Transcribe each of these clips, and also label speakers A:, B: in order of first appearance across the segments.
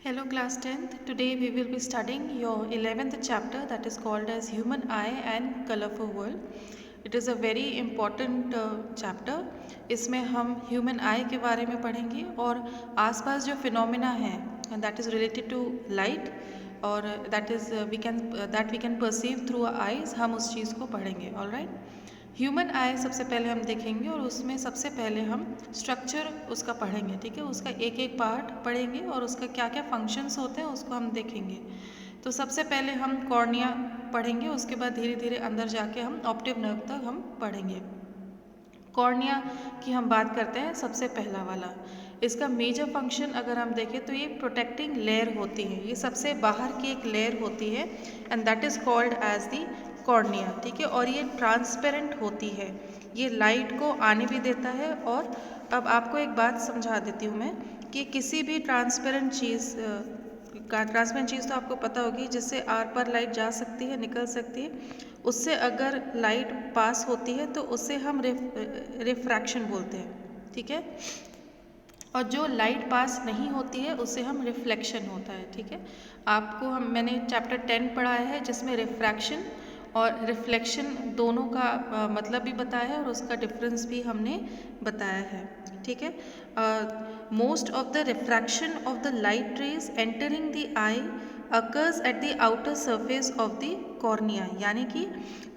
A: Hello class 10th. Today we will be studying your 11th chapter that is called as Human Eye and Colorful World. It is a very important chapter. इसमें हम human आई के बारे में पढ़ेंगे और आसपास जो फिनोमिना हैं that is related to light और that we can perceive through eyes, हम उस चीज़ को पढ़ेंगे. ऑलराइट. ह्यूमन आई सबसे पहले हम देखेंगे और उसमें सबसे पहले हम स्ट्रक्चर उसका पढ़ेंगे. ठीक है, उसका एक एक पार्ट पढ़ेंगे और उसका क्या क्या फंक्शंस होते हैं उसको हम देखेंगे. तो सबसे पहले हम कॉर्निया पढ़ेंगे, उसके बाद धीरे धीरे अंदर जाके हम ऑप्टिक नर्व तक हम पढ़ेंगे. कॉर्निया की हम बात करते हैं, सबसे पहला वाला. इसका मेजर फंक्शन अगर हम देखें तो ये प्रोटेक्टिंग लेयर होती है, ये सबसे बाहर की एक लेयर होती है and that is called as the cornea. ठीक है, और ये ट्रांसपेरेंट होती है, ये लाइट को आने भी देता है. और अब आपको एक बात समझा देती हूँ मैं कि किसी भी ट्रांसपेरेंट चीज़ तो आपको पता होगी जिससे आर पार लाइट जा सकती है, निकल सकती है. उससे अगर लाइट पास होती है तो उससे हम रिफ्रैक्शन बोलते हैं. ठीक है, और जो लाइट पास नहीं होती है उससे हम रिफ्लेक्शन होता है. ठीक है, मैंने चैप्टर 10 पढ़ाया है जिसमें रिफ्रैक्शन और रिफ्लेक्शन दोनों का मतलब भी बताया है और उसका डिफरेंस भी हमने बताया है. ठीक है, most of the refraction of the light rays entering the I occurs at the outer surface of the cornea. यानी कि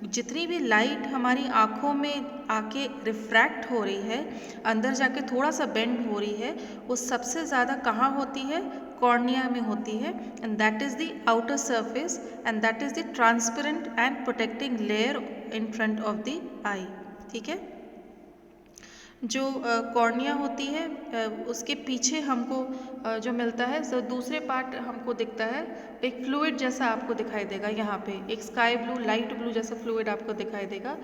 A: जितनी भी लाइट हमारी आँखों में आके रिफ्रैक्ट हो रही है, अंदर जाके थोड़ा सा बेंड हो रही है, वो सबसे ज़्यादा कहाँ होती है? कॉर्निया में होती है. And that is the outer surface and that is the transparent and protecting layer in front of the eye. ठीक है, जो कॉर्निया होती है उसके पीछे हमको जो मिलता है तो दूसरे पार्ट हमको दिखता है, एक फ्लूइड जैसा आपको दिखाई देगा. यहाँ पे एक स्काई ब्लू, लाइट ब्लू जैसा फ्लूइड आपको दिखाई देगा.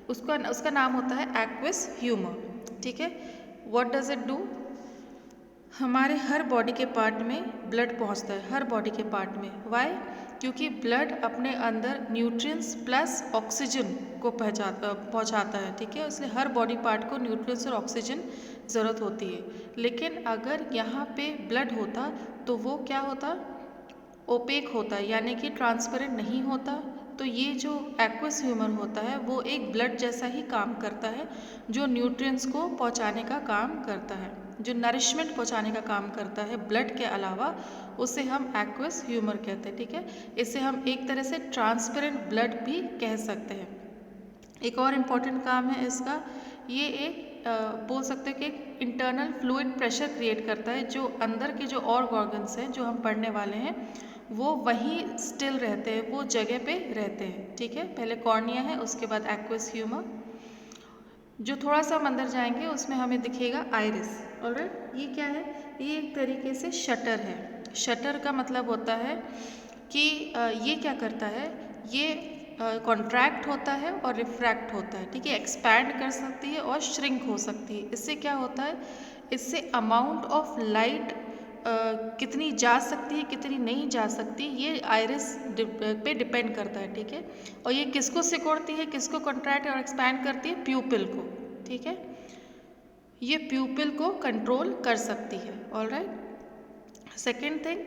A: उसका नाम होता है एक्विस ह्यूमर. ठीक है, व्हाट डज इट डू? हमारे हर बॉडी के पार्ट में ब्लड पहुंचता है, हर बॉडी के पार्ट में. वाई? क्योंकि ब्लड अपने अंदर न्यूट्रिएंट्स प्लस ऑक्सीजन को पहुंचाता है. ठीक है, इसलिए हर बॉडी पार्ट को न्यूट्रिएंट्स और ऑक्सीजन ज़रूरत होती है. लेकिन अगर यहाँ पे ब्लड होता तो वो क्या होता? ओपेक होता है, यानी कि ट्रांसपेरेंट नहीं होता. तो ये जो एक्वस ह्यूमर होता है वो एक ब्लड जैसा ही काम करता है, जो न्यूट्रिएंट्स को पहुंचाने का काम करता है, जो नरिशमेंट पहुंचाने का काम करता है ब्लड के अलावा, उसे हम एक्वस ह्यूमर कहते हैं. ठीक है, इसे हम एक तरह से ट्रांसपेरेंट ब्लड भी कह सकते हैं. एक और इम्पॉर्टेंट काम है इसका, ये एक बोल सकते हैं कि एक इंटरनल फ्लूइड प्रेशर क्रिएट करता है. जो अंदर के जो और ऑर्गन्स हैं जो हम पढ़ने वाले हैं वो वहीं स्टिल रहते हैं, वो जगह पे रहते हैं. ठीक है, पहले कॉर्निया है, उसके बाद एक्वस ह्यूमर. जो थोड़ा सा हम अंदर जाएंगे उसमें हमें दिखेगा आइरिस. ऑलराइट, ये क्या है? ये एक तरीके से शटर है. शटर का मतलब होता है कि ये क्या करता है, ये कॉन्ट्रैक्ट होता है और रिफ्रैक्ट होता है. ठीक है, एक्सपैंड कर सकती है और श्रिंक हो सकती है. इससे क्या होता है? इससे अमाउंट ऑफ लाइट कितनी जा सकती है कितनी नहीं जा सकती, ये आइरिस पे डिपेंड करता है. ठीक है, और ये किसको सिकोड़ती है, किसको कॉन्ट्रैक्ट और एक्सपैंड करती है? प्यूपिल को. ठीक है, ये प्यूपिल को कंट्रोल कर सकती है. ऑलराइट. सेकेंड थिंग,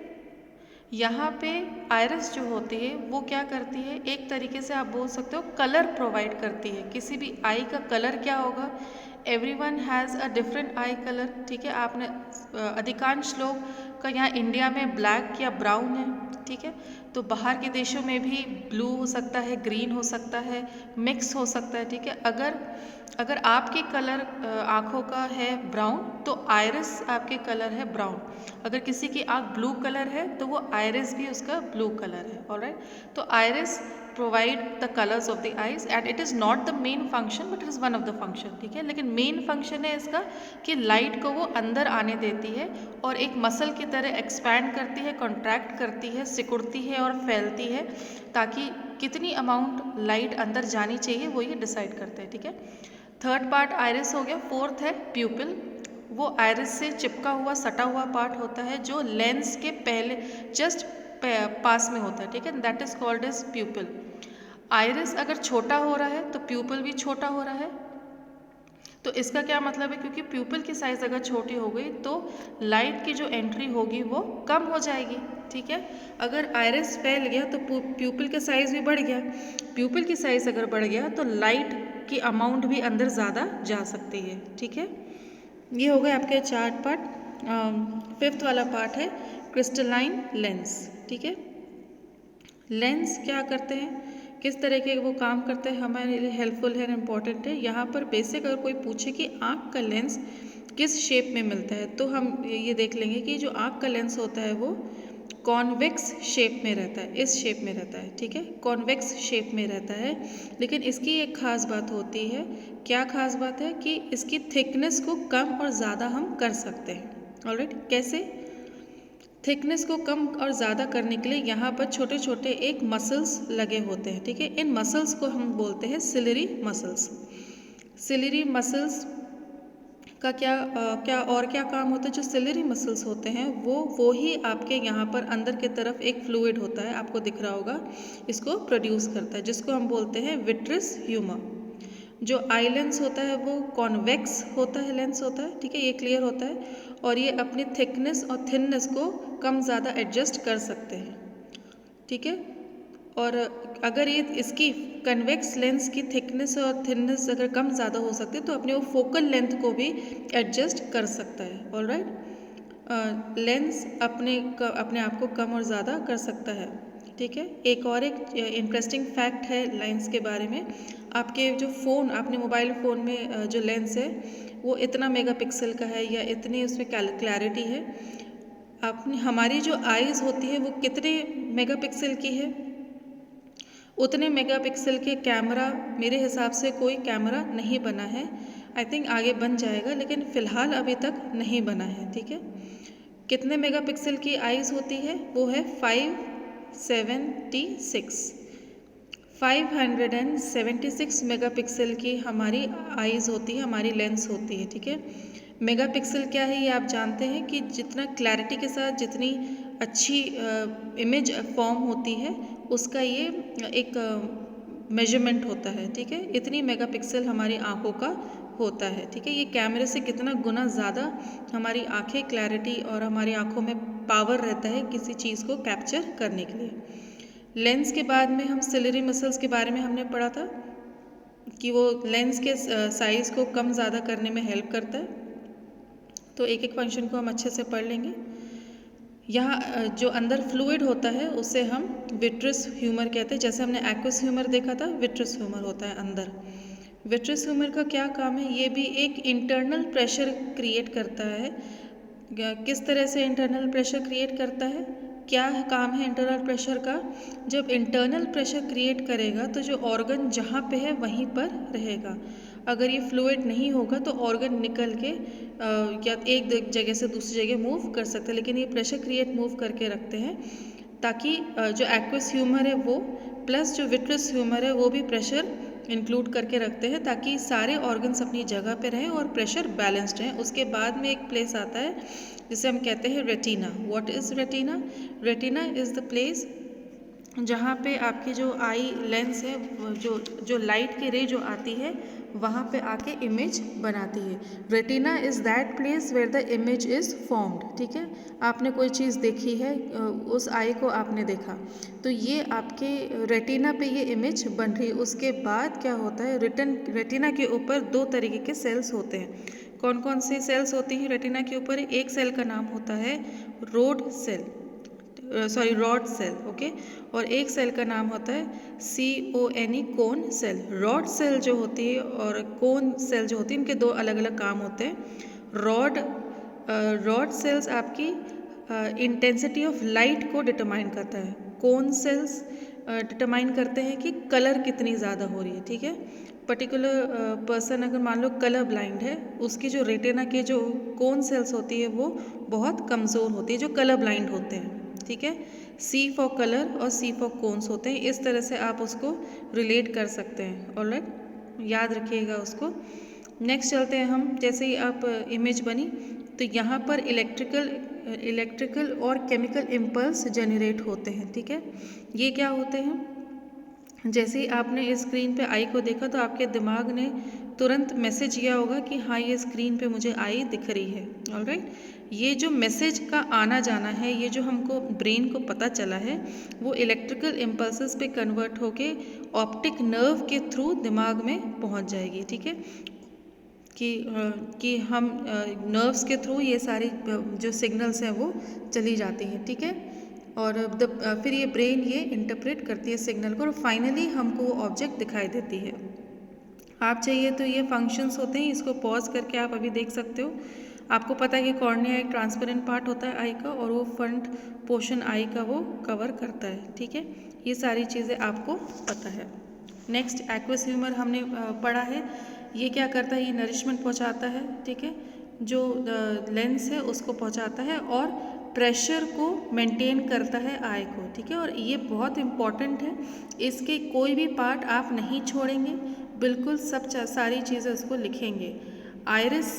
A: यहाँ पे आइरिस जो होती है वो क्या करती है, एक तरीके से आप बोल सकते हो कलर प्रोवाइड करती है. किसी भी आई का कलर क्या होगा? Everyone has a different I colour. ठीक है, आपने अधिकांश लोग का यहाँ इंडिया में ब्लैक या ब्राउन है. ठीक है, तो बाहर के देशों में भी ब्लू हो सकता है, ग्रीन हो सकता है, मिक्स हो सकता है. ठीक है, अगर आपके कलर आँखों का है ब्राउन तो आइरिस आपके कलर है ब्राउन. अगर किसी की आँख ब्लू कलर है तो वो आइरिस भी उसका ब्लू कलर है. ऑलराइट, तो iris provide the colours of the eyes and it is not the main function but it is one of the function. ठीक है, लेकिन मेन फंक्शन है इसका कि लाइट को वो अंदर आने देती है और एक मसल की तरह एक्सपैंड करती है, कॉन्ट्रैक्ट करती है, सिकुड़ती है और फैलती है, ताकि कितनी अमाउंट लाइट अंदर जानी चाहिए वो ये डिसाइड करते हैं. ठीक है, थर्ड पार्ट आइरिस हो गया. फोर्थ है प्यूपिल. वो आइरिस से चिपका हुआ सटा हुआ पार्ट होता है जो लेंस के पहले जस्ट पास में होता है. ठीक है, that is called as pupil. Iris अगर छोटा हो रहा है तो प्यूपिल भी छोटा हो रहा है. तो इसका क्या मतलब है, क्योंकि प्यूपिल की साइज़ अगर छोटी हो गई तो लाइट की जो एंट्री होगी वो कम हो जाएगी, ठीक है। अगर आयरिस फैल गया तो प्यूपिल का साइज़ भी बढ़ गया, प्यूपिल की साइज़ अगर बढ़ गया तो लाइट की अमाउंट भी अंदर ज़्यादा जा सकती है, ठीक है। ये हो गए आपके 4 पार्ट। 5th वाला पार्ट है क्रिस्टलाइन लेंस, ठीक है। लेंस क्या करते हैं, किस तरह के वो काम करते हैं, हमारे लिए हेल्पफुल है, इम्पॉर्टेंट है। यहाँ पर बेसिक अगर कोई पूछे कि आँख का लेंस किस शेप में मिलता है तो हम ये देख लेंगे कि जो आँख का लेंस होता है वो कॉन्वेक्स शेप में रहता है, इस शेप में रहता है, ठीक है, कॉन्वेक्स शेप में रहता है। लेकिन इसकी एक ख़ास बात होती है, क्या ख़ास बात है कि इसकी थिकनेस को कम और ज़्यादा हम कर सकते हैं। ऑलराइट, कैसे? थिकनेस को कम और ज़्यादा करने के लिए यहाँ पर छोटे छोटे एक मसल्स लगे होते हैं, ठीक है। इन मसल्स को हम बोलते हैं सिलरी मसल्स। सिलरी मसल्स का क्या काम होता है, जो सिलरी मसल्स होते हैं वो ही आपके यहाँ पर अंदर की तरफ एक फ्लूइड होता है, आपको दिख रहा होगा, इसको प्रोड्यूस करता है, जिसको हम बोलते हैं विट्रस ह्यूमर। जो आई लेंस होता है वो कॉन्वेक्स होता है, लेंस होता है, ठीक है, ये क्लियर होता है। और ये अपनी थिकनेस और थिननेस को कम ज़्यादा एडजस्ट कर सकते हैं, ठीक है। और अगर ये इसकी कन्वेक्स लेंस की थिकनेस और थिननेस अगर कम ज़्यादा हो सकती है तो अपने वो फोकल लेंथ को भी एडजस्ट कर सकता है। ऑलराइट, लेंस अपने आप को कम और ज़्यादा कर सकता है, ठीक है। एक इंटरेस्टिंग फैक्ट है लेंस के बारे में, आपके जो फ़ोन, आपने मोबाइल फ़ोन में जो लेंस है वो इतना मेगापिक्सल का है या इतनी उसमें क्लैरिटी है। आपने हमारी जो आईज़ होती है वो कितने मेगापिक्सल की है, उतने मेगापिक्सल के कैमरा मेरे हिसाब से कोई कैमरा नहीं बना है। आई थिंक आगे बन जाएगा, लेकिन फ़िलहाल अभी तक नहीं बना है, ठीक है। कितने मेगापिक्सल की आईज़ होती है, वो है 576 मेगापिक्सल की हमारी आईज़ होती है, हमारी लेंस होती है, ठीक है। मेगापिक्सल क्या है ये आप जानते हैं कि जितना क्लैरिटी के साथ जितनी अच्छी इमेज फॉर्म होती है उसका ये एक मेजरमेंट होता है, ठीक है। इतनी मेगापिक्सल हमारी आँखों का होता है, ठीक है। ये कैमरे से कितना गुना ज़्यादा हमारी आँखें क्लैरिटी और हमारी आँखों में पावर रहता है किसी चीज़ को कैप्चर करने के लिए। लेंस के बाद में हम सिलरी मसल्स के बारे में हमने पढ़ा था कि वो लेंस के साइज़ को कम ज़्यादा करने में हेल्प करता है। तो एक एक फंक्शन को हम अच्छे से पढ़ लेंगे। यहाँ जो अंदर फ्लूइड होता है उसे हम विट्रस ह्यूमर कहते हैं। जैसे हमने एक्वस ह्यूमर देखा था, विट्रस ह्यूमर होता है अंदर। विट्रस ह्यूमर का क्या काम है, ये भी एक इंटरनल प्रेशर क्रिएट करता है। किस तरह से इंटरनल प्रेशर क्रिएट करता है, क्या काम है इंटरनल प्रेशर का? जब इंटरनल प्रेशर क्रिएट करेगा तो जो ऑर्गन जहाँ पे है वहीं पर रहेगा। अगर ये फ्लूइड नहीं होगा तो ऑर्गन निकल के या एक जगह से दूसरी जगह मूव कर सकते हैं, लेकिन ये प्रेशर क्रिएट मूव करके रखते हैं ताकि जो एक्वस ह्यूमर है वो प्लस जो विट्रस ह्यूमर है वो भी प्रेशर इंक्लूड करके रखते हैं ताकि सारे ऑर्गन्स अपनी जगह पे रहें और प्रेशर बैलेंस्ड रहें। उसके बाद में एक प्लेस आता है जिसे हम कहते हैं retina. What is retina? Retina is the place जहाँ पे आपकी जो आई लेंस है, जो लाइट की रे जो आती है वहाँ पे आके इमेज बनाती है। Retina is that place where the image is formed, ठीक है। आपने कोई चीज़ देखी है, उस आई को आपने देखा तो ये आपके रेटिना पे ये इमेज बन रही है। उसके बाद क्या होता है, रेटिना के ऊपर 2 तरीके के सेल्स होते हैं। कौन कौन सी सेल्स होती हैं रेटिना के ऊपर? एक सेल का नाम होता है रॉड सेल, ओके। और एक सेल का नाम होता है CONE, cone cell. Rod cell जो होती है और कोन सेल जो होती है, इनके 2 अलग अलग काम होते हैं। रॉड सेल्स आपकी इंटेंसिटी ऑफ लाइट को डिटरमाइन करता है। कोन सेल्स डिटरमाइन करते हैं कि कलर कितनी ज़्यादा हो रही है, ठीक है। पर्टिकुलर पर्सन अगर मान लो कलर ब्लाइंड है, उसकी जो रेटिना के जो कोन सेल्स होती है वो बहुत कमज़ोर होती है, जो कलर ब्लाइंड होते हैं, ठीक है। C फॉर कलर और C फॉर कोन्स होते हैं। इस तरह से आप उसको रिलेट कर सकते हैं, ऑलराइट, याद रखिएगा उसको। नेक्स्ट चलते हैं हम। जैसे ही आप इमेज बनी तो यहाँ पर इलेक्ट्रिकल और केमिकल इम्पल्स जनरेट होते हैं, ठीक है। ये क्या होते हैं? जैसे ही आपने इस स्क्रीन पे आई को देखा तो आपके दिमाग ने तुरंत मैसेज गया होगा कि हाँ ये स्क्रीन पे मुझे आई दिख रही है। ऑलराइट, ये जो मैसेज का आना जाना है, ये जो हमको ब्रेन को पता चला है, वो इलेक्ट्रिकल इम्पल्सेस पे कन्वर्ट होके ऑप्टिक नर्व के थ्रू दिमाग में पहुंच जाएगी। ठीक है, कि हम नर्व्स के थ्रू ये सारी जो सिग्नल्स हैं वो चली जाती हैं। ठीक है, और फिर ये ब्रेन ये इंटरप्रेट करती है सिग्नल को और फाइनली हमको वो ऑब्जेक्ट दिखाई देती है। आप चाहिए तो ये फंक्शंस होते हैं, इसको पॉज करके आप अभी देख सकते हो। आपको पता है कि कॉर्निया एक ट्रांसपेरेंट पार्ट होता है आई का, और वो फ्रंट पोर्शन आई का वो कवर करता है। ठीक है, ये सारी चीज़ें आपको पता है। नेक्स्ट, एक्वस ह्यूमर हमने पढ़ा है। ये क्या करता है, ये नरिशमेंट पहुंचाता है। ठीक है, जो लेंस है उसको पहुंचाता है और प्रेशर को मेंटेन करता है आई को। ठीक है, और ये बहुत इम्पॉर्टेंट है, इसके कोई भी पार्ट आप नहीं छोड़ेंगे, बिल्कुल सब सारी चीज़ें उसको लिखेंगे। Iris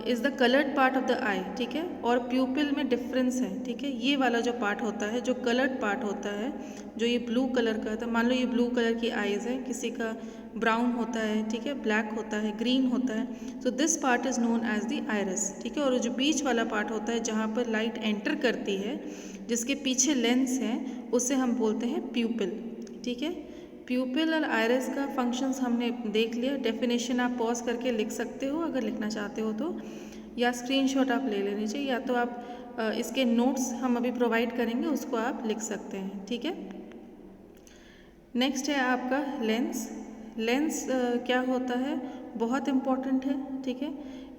A: is the coloured part of the eye. ठीक है, और प्यूपिल में डिफरेंस है। ठीक है, ये वाला जो पार्ट होता है, जो कलर्ड पार्ट होता है, जो ये ब्लू कलर का था, मान लो ये ब्लू कलर की आईज है, किसी का ब्राउन होता है, ठीक है, ब्लैक होता है, ग्रीन होता है, तो this part is known as the iris. ठीक है, और जो बीच वाला पार्ट होता है जहाँ पर लाइट एंटर करती है, जिसके पीछे लेंस है, उसे हम बोलते हैं प्यूपिल। ठीक है, प्यूपिल और आइरिस का फंक्शंस हमने देख लिया। डेफिनेशन आप पॉज करके लिख सकते हो अगर लिखना चाहते हो तो, या स्क्रीनशॉट आप ले लेने चाहिए, या तो आप इसके नोट्स हम अभी प्रोवाइड करेंगे, उसको आप लिख सकते हैं। ठीक है, नेक्स्ट है आपका लेंस। लेंस क्या होता है, बहुत इम्पॉर्टेंट है। ठीक है,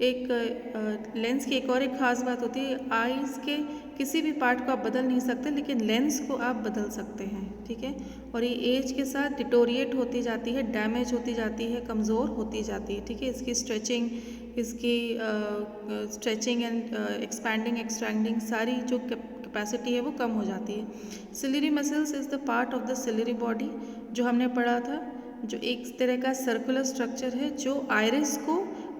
A: एक लेंस की एक और एक ख़ास बात होती है, आईज़ के किसी भी पार्ट को आप बदल नहीं सकते, लेकिन लेंस को आप बदल सकते हैं। ठीक है, और ये एज के साथ डिटोरिएट होती जाती है, डैमेज होती जाती है, कमज़ोर होती जाती है। ठीक है, इसकी स्ट्रेचिंग एंड एक्सपैंडिंग सारी जो कैपेसिटी है वो कम हो जाती है। Ciliary muscles is the part of the ciliary body, जो हमने पढ़ा था, जो एक तरह का सर्कुलर स्ट्रक्चर है जो आइरिस को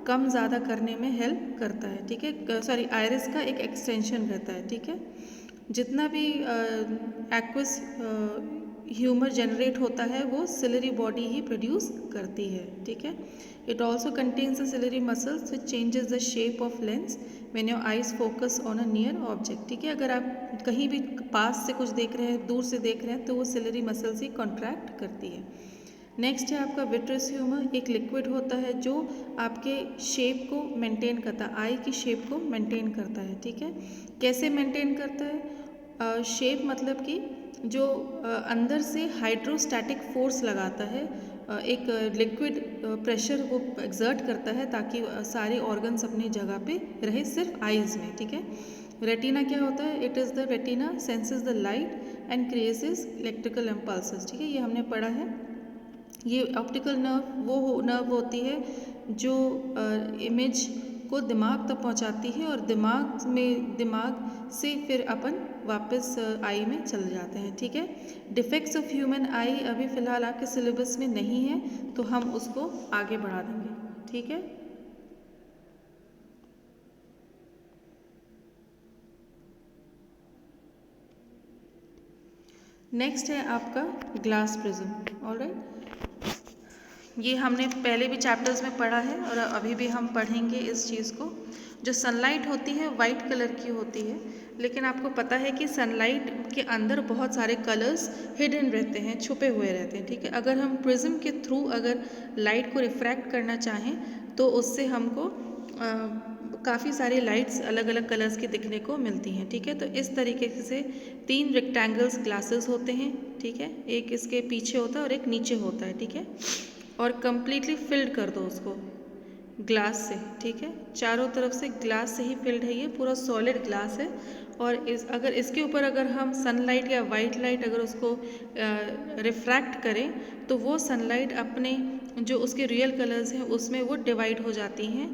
A: कम ज़्यादा करने में हेल्प करता है। ठीक है, सॉरी, आइरिस का एक एक्सटेंशन रहता है। ठीक है, जितना भी एक्वस ह्यूमर जनरेट होता है वो सिलरी बॉडी ही प्रोड्यूस करती है। ठीक है, it also contains the ciliary muscles which changes the shape of lens when your eyes focus on a near object. ठीक है, अगर आप कहीं भी पास से कुछ देख रहे हैं, दूर से देख रहे हैं, तो वो सिलरी मसल्स ही कॉन्ट्रैक्ट करती है। नेक्स्ट है आपका विट्रस ह्यूमर, एक लिक्विड होता है जो आपके शेप को मेंटेन करता है, आई की शेप को मेंटेन करता है। ठीक है, कैसे मेंटेन करता है, शेप मतलब कि जो अंदर से हाइड्रोस्टैटिक फोर्स लगाता है, एक लिक्विड प्रेशर वो एक्सर्ट करता है ताकि सारे ऑर्गन्स अपनी जगह पे रहे, सिर्फ आईज में। ठीक है, रेटिना क्या होता है, it is the retina senses the light and creates electrical impulses. ठीक है, ये हमने पढ़ा है। ये ऑप्टिकल नर्व वो नर्व होती है जो इमेज को दिमाग तक पहुंचाती है, और दिमाग से फिर अपन वापस आई में चले जाते हैं। ठीक है, डिफेक्ट्स ऑफ ह्यूमन आई अभी फ़िलहाल आपके सिलेबस में नहीं है, तो हम उसको आगे बढ़ा देंगे। ठीक है, नेक्स्ट है आपका ग्लास प्रिज्म। ऑलराइट, ये हमने पहले भी चैप्टर्स में पढ़ा है और अभी भी हम पढ़ेंगे इस चीज़ को। जो सनलाइट होती है वाइट कलर की होती है, लेकिन आपको पता है कि सनलाइट के अंदर बहुत सारे कलर्स हिडन रहते हैं, छुपे हुए रहते हैं। ठीक है, अगर हम प्रिज्म के थ्रू अगर लाइट को रिफ्रैक्ट करना चाहें तो उससे हमको काफ़ी सारी लाइट्स अलग अलग कलर्स की दिखने को मिलती हैं। ठीक है, तो इस तरीके से 3 रेक्टेंगल्स ग्लासेस होते हैं। ठीक है, एक इसके पीछे होता है और एक नीचे होता है। ठीक है, और कम्प्लीटली फिल्ड कर दो उसको ग्लास से। ठीक है, चारों तरफ से ग्लास से ही फिल्ड है, ये पूरा सॉलिड ग्लास है। और अगर इसके ऊपर अगर हम सनलाइट या वाइट लाइट अगर उसको रिफ्रैक्ट करें तो वो सनलाइट अपने जो उसके रियल कलर्स हैं उसमें वो डिवाइड हो जाती हैं,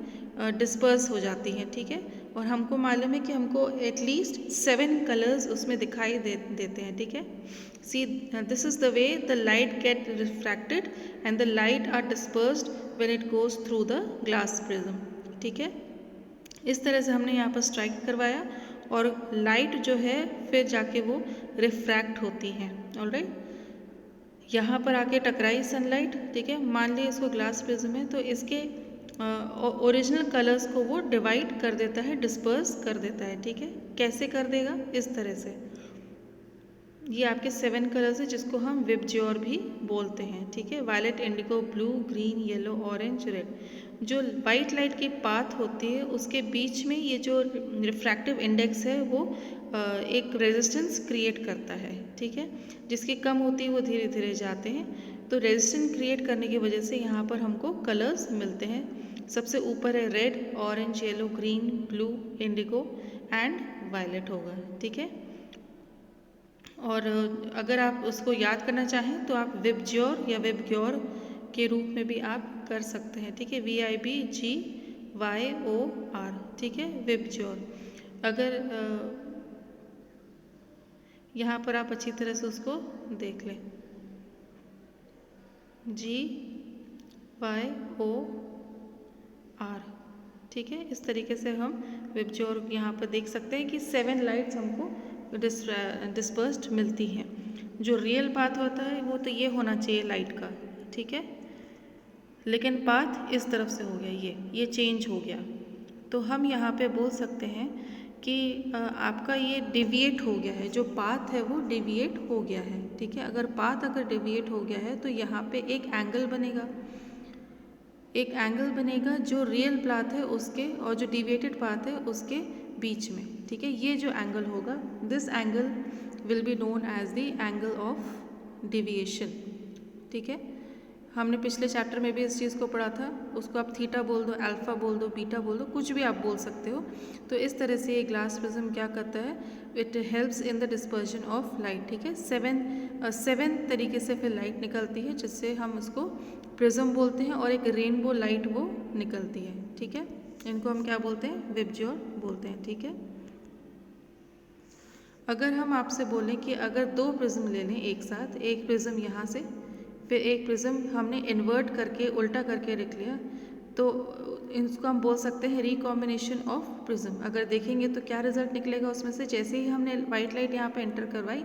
A: डिस्पर्स हो जाती हैं। ठीक है, और हमको मालूम है कि हमको एटलीस्ट 7 कलर्स उसमें दिखाई देते हैं। ठीक है, see this is the way the light get refracted and the light are dispersed when it goes through the glass prism। ठीक है, इस तरह से हमने यहाँ पर स्ट्राइक करवाया और लाइट जो है फिर जाके वो रिफ्रैक्ट होती है। ऑलराइट, यहाँ पर आके टकराई सनलाइट, ठीक है, मान लिया इसको ग्लास प्रिज्म है, तो इसके ओरिजिनल कलर्स को वो डिवाइड कर देता है, डिस्पर्स कर देता है, ठीक है। कैसे कर देगा? इस तरह से। ये आपके 7 कलर्स है जिसको हम विबज्योर भी बोलते हैं, ठीक है। Violet, indigo, blue, green, yellow, orange, red. जो वाइट लाइट की पाथ होती है उसके बीच में ये जो रिफ्रैक्टिव इंडेक्स है वो एक रेजिस्टेंस क्रिएट करता है, ठीक है। जिसकी कम होती है वो धीरे धीरे जाते हैं। तो रेजिस्टेंस क्रिएट करने की वजह से यहाँ पर हमको कलर्स मिलते हैं। सबसे ऊपर है red, orange, yellow, green, blue, indigo and violet होगा, ठीक है। और अगर आप उसको याद करना चाहें तो आप विबज्योर या विबग्योर के रूप में भी आप कर सकते हैं, ठीक है। VIBGYOR, ठीक है, विबज्योर। अगर यहाँ पर आप अच्छी तरह से उसको देख लें, GYOR, ठीक है। इस तरीके से हम विबज्योर यहाँ पर देख सकते हैं कि 7 लाइट्स हमको डिस्पर्स्ड मिलती हैं। जो रियल पाथ होता है वो तो ये होना चाहिए लाइट का, ठीक है, लेकिन पाथ इस तरफ से हो गया, ये चेंज हो गया। तो हम यहाँ पे बोल सकते हैं कि आपका ये डिविएट हो गया है, जो पाथ है वो डिविएट हो गया है, ठीक है। अगर पाथ अगर डिविएट हो गया है तो यहाँ पे एक एंगल बनेगा, जो रियल पाथ है उसके और जो डिविएटेड पाथ है उसके बीच में, ठीक है। ये जो एंगल होगा, this angle will be known as the angle of deviation, ठीक है। हमने पिछले चैप्टर में भी इस चीज़ को पढ़ा था। उसको आप थीटा बोल दो, अल्फ़ा बोल दो, बीटा बोल दो, कुछ भी आप बोल सकते हो। तो इस तरह से ये ग्लास प्रिज्म क्या करता है, it helps in the dispersion of light, ठीक है। 7 तरीके से फिर लाइट निकलती है जिससे हम उसको प्रिज्म बोलते हैं और एक रेनबो लाइट वो निकलती है, ठीक है। इनको हम क्या बोलते हैं? विबज्योर बोलते हैं, ठीक है। अगर हम आपसे बोलें कि अगर 2 प्रिज्म ले लें एक साथ, एक प्रिज्म यहाँ से, फिर एक प्रिज्म हमने इन्वर्ट करके उल्टा करके रख लिया, तो इसको हम बोल सकते हैं रिकॉम्बिनेशन ऑफ प्रिज्म। अगर देखेंगे तो क्या रिजल्ट निकलेगा उसमें से, जैसे ही हमने वाइट लाइट यहाँ पे एंटर करवाई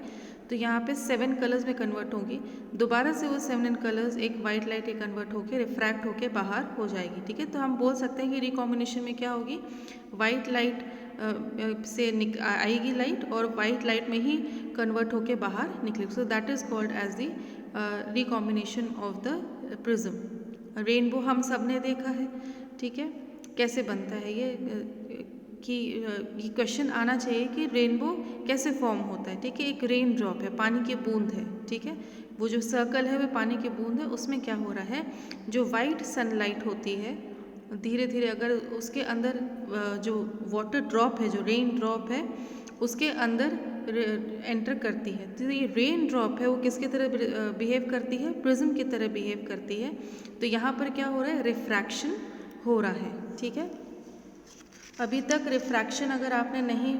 A: तो यहाँ पे 7 कलर्स में कन्वर्ट होंगी, दोबारा से वो 7 कलर्स एक वाइट लाइट के कन्वर्ट होके रिफ्रैक्ट होके बाहर हो जाएगी, ठीक है। तो हम बोल सकते हैं कि रिकॉम्बिनेशन में क्या होगी, वाइट लाइट से आएगी लाइट और वाइट लाइट में ही कन्वर्ट होके बाहर निकलेगी। So that is called as the recombination of the prism. Rainbow हम सब ने देखा है, ठीक है, कैसे बनता है ये कि ये क्वेश्चन आना चाहिए कि रेनबो कैसे फॉर्म होता है, ठीक है। एक रेन ड्रॉप है, पानी की बूंद है, ठीक है। वो जो सर्कल है वो पानी की बूंद है, उसमें क्या हो रहा है, जो वाइट सनलाइट होती है धीरे धीरे अगर उसके अंदर जो वाटर ड्रॉप है, जो रेन ड्रॉप है, उसके अंदर एंटर करती है, तो ये रेन ड्रॉप है वो किसकी तरह बिहेव करती है, प्रिज्म की तरह बिहेव करती है। तो यहाँ पर क्या हो रहा है, रिफ्रैक्शन हो रहा है, ठीक है। अभी तक रिफ्रैक्शन अगर आपने नहीं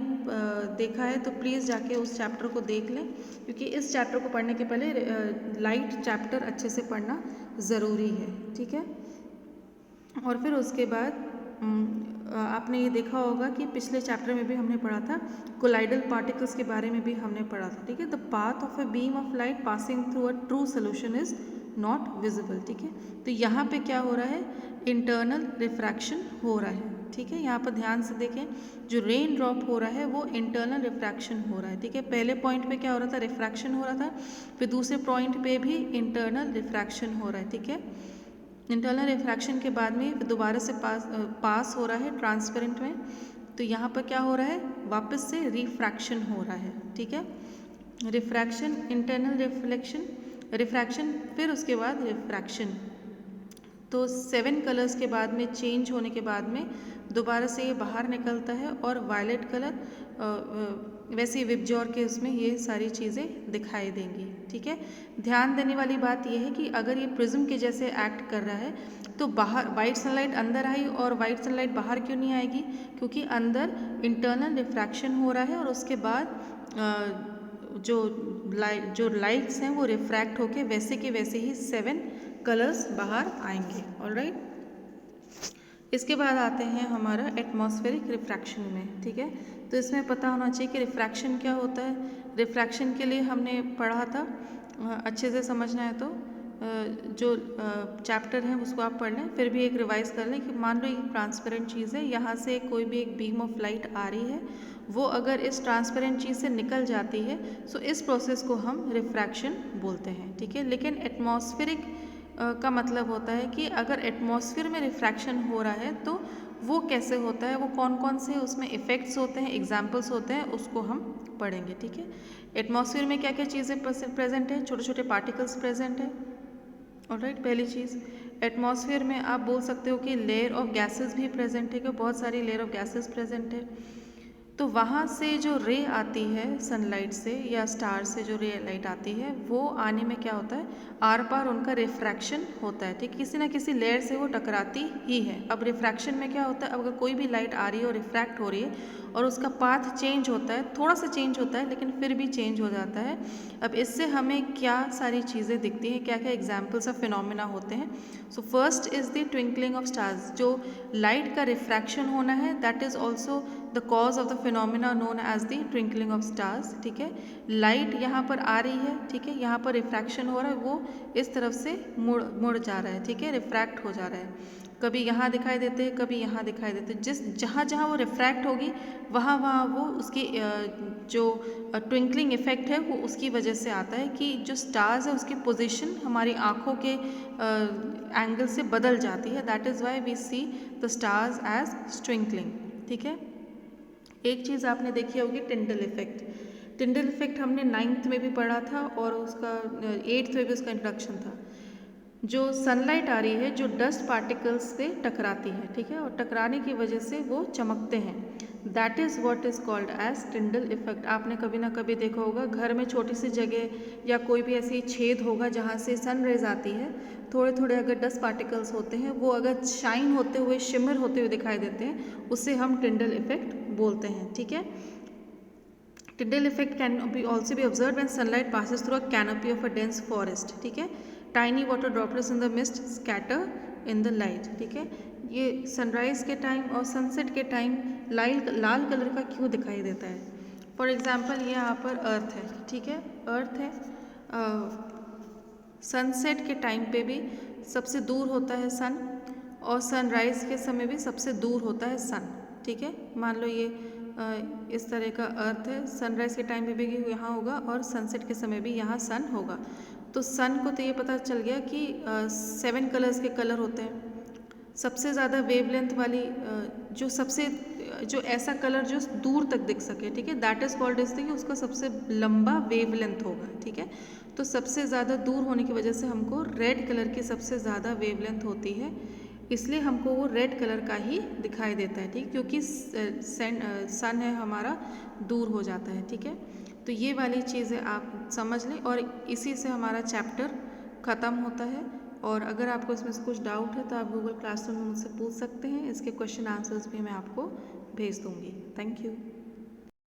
A: देखा है तो प्लीज़ जाके उस चैप्टर को देख लें, क्योंकि इस चैप्टर को पढ़ने के पहले लाइट चैप्टर अच्छे से पढ़ना ज़रूरी है, ठीक है। और फिर उसके बाद आपने ये देखा होगा कि पिछले चैप्टर में भी हमने पढ़ा था, कोलाइडल पार्टिकल्स के बारे में भी हमने पढ़ा था, ठीक है। The path of a beam of light passing through a true solution is not visible, ठीक है। तो यहाँ पे क्या हो रहा है, इंटरनल रिफ्रैक्शन हो रहा है, ठीक है। यहाँ पर ध्यान से देखें, जो रेन ड्रॉप हो रहा है वो इंटरनल रिफ्रैक्शन हो रहा है, ठीक है। पहले पॉइंट पे क्या हो रहा था, रिफ्रैक्शन हो रहा था, फिर दूसरे पॉइंट पे भी इंटरनल रिफ्रैक्शन हो रहा है, ठीक है। इंटरनल रिफ्रैक्शन के बाद में दोबारा से पास हो रहा है ट्रांसपेरेंट में, तो यहाँ पर क्या हो रहा है, वापस से रिफ्रैक्शन हो रहा है, ठीक है। रिफ्रैक्शन, इंटरनल रिफ्रैक्शन, फिर उसके बाद रिफ्रैक्शन। तो 7 कलर्स के बाद में चेंज होने के बाद में दोबारा से ये बाहर निकलता है और वायलेट कलर वैसे ही विबज्योर के उसमें ये सारी चीज़ें दिखाई देंगी, ठीक है। ध्यान देने वाली बात यह है कि अगर ये प्रिज्म के जैसे एक्ट कर रहा है तो बाहर वाइट सनलाइट अंदर आई और वाइट सनलाइट बाहर क्यों नहीं आएगी, क्योंकि अंदर इंटरनल रिफ्रैक्शन हो रहा है और उसके बाद जो लाइट्स हैं वो रिफ्रैक्ट होके वैसे के वैसे ही 7 कलर्स बाहर आएंगे, ऑलराइट। इसके बाद आते हैं हमारा एटमॉस्फेरिक रिफ्रैक्शन में, ठीक है। तो इसमें पता होना चाहिए कि रिफ्रैक्शन क्या होता है। रिफ्रैक्शन के लिए हमने पढ़ा था अच्छे से समझना है तो जो चैप्टर है उसको आप पढ़ लें, फिर भी एक रिवाइज कर लें कि मान लो ये ट्रांसपेरेंट चीज़ है, यहाँ से कोई भी एक बीम ऑफ लाइट आ रही है, वो अगर इस ट्रांसपेरेंट चीज़ से निकल जाती है सो इस प्रोसेस को हम रिफ्रैक्शन बोलते हैं, ठीक है। लेकिन एटमॉस्फेरिक का मतलब होता है कि अगर एटमॉस्फेयर में रिफ्रैक्शन हो रहा है तो वो कैसे होता है, वो कौन कौन से उसमें इफ़ेक्ट्स होते हैं, एग्जाम्पल्स होते हैं, उसको हम पढ़ेंगे, ठीक है। एटमॉस्फेयर में क्या क्या चीज़ें प्रेजेंट है, छोटे छोटे पार्टिकल्स प्रेजेंट है। ऑलराइट, पहली चीज़ एटमॉस्फेयर में आप बोल सकते हो कि लेयर ऑफ गैसेस भी प्रेजेंट है, कि बहुत सारी लेयर ऑफ गैसेस प्रेजेंट है। तो वहाँ से जो रे आती है सनलाइट से या स्टार से जो रे लाइट आती है, वो आने में क्या होता है, आर पार उनका रिफ्रैक्शन होता है, ठीक, किसी ना किसी लेयर से वो टकराती ही है। अब रिफ्रैक्शन में क्या होता है, अगर कोई भी लाइट आ रही है और रिफ्रैक्ट हो रही है और उसका पाथ चेंज होता है, थोड़ा सा चेंज होता है लेकिन फिर भी चेंज हो जाता है। अब इससे हमें क्या सारी चीज़ें दिखती हैं, क्या क्या एग्जाम्पल्स ऑफ फिनोमिना होते हैं। So first is the twinkling of stars, जो लाइट का रिफ्रैक्शन होना है, that is also the cause of the phenomena known as the twinkling of stars, ठीक है। लाइट यहाँ पर आ रही है, ठीक है, यहाँ पर रिफ्रैक्शन हो रहा है, वो इस तरफ से मुड़ जा रहा है, ठीक है, रिफ्रैक्ट हो जा रहा है। कभी यहाँ दिखाई देते हैं, कभी यहाँ दिखाई देते हैं, जिस जहाँ जहाँ वो रिफ्रैक्ट होगी वहाँ वहाँ वो उसकी जो ट्विंकलिंग इफेक्ट है वो उसकी वजह से आता है कि जो स्टार्स है उसकी पोजीशन हमारी आँखों के एंगल से बदल जाती है, that is why we see the stars as twinkling, ठीक है। एक चीज़ आपने देखी होगी टिंडल इफेक्ट। टिंडल इफेक्ट हमने 9th में भी पढ़ा था और उसका 8th में भी उसका इंट्रोडक्शन था। जो सनलाइट आ रही है, जो डस्ट पार्टिकल्स से टकराती है, ठीक है, और टकराने की वजह से वो चमकते हैं, that is what is called as Tyndall effect. आपने कभी ना कभी देखा होगा घर में छोटी सी जगह या कोई भी ऐसी छेद होगा जहाँ से सन रेज आती है, थोड़े थोड़े अगर डस्ट पार्टिकल्स होते हैं वो अगर शाइन होते हुए, शिमर होते हुए दिखाई देते हैं, उससे हम टिंडल इफेक्ट बोलते हैं, ठीक है। Tyndall effect can be also be observed when sunlight passes through a canopy of a dense forest, ठीक है। Tiny water droplets in the mist scatter in the light, ठीक है। ये सनराइज के टाइम और सनसेट के टाइम लाल colour का क्यों दिखाई देता है। फॉर एग्जाम्पल ये यहाँ पर अर्थ है, ठीक है, अर्थ है, सनसेट के टाइम पे भी सबसे दूर होता है सन और सनराइज के समय भी सबसे दूर होता है सन, ठीक है। मान लो ये इस तरह का अर्थ है, सनराइज के टाइम पे भी यहाँ होगा और सनसेट के समय भी यहाँ सन होगा। तो सन को तो ये पता चल गया कि 7 कलर्स के कलर होते हैं। सबसे ज़्यादा वेवलेंथ वाली जो ऐसा कलर जो दूर तक दिख सके, ठीक है, दैट इज़ कॉल्ड इज, कि उसका सबसे लंबा वेवलेंथ होगा, ठीक है। तो सबसे ज़्यादा दूर होने की वजह से हमको रेड कलर की सबसे ज़्यादा वेवलेंथ होती है, इसलिए हमको वो रेड कलर का ही दिखाई देता है, ठीक, क्योंकि सन है हमारा दूर हो जाता है, ठीक है। तो ये वाली चीज़ें आप समझ लें और इसी से हमारा चैप्टर ख़त्म होता है। और अगर आपको इसमें से कुछ डाउट है तो आप गूगल क्लासरूम में मुझसे पूछ सकते हैं, इसके क्वेश्चन आंसर्स भी मैं आपको भेज दूँगी। Thank you.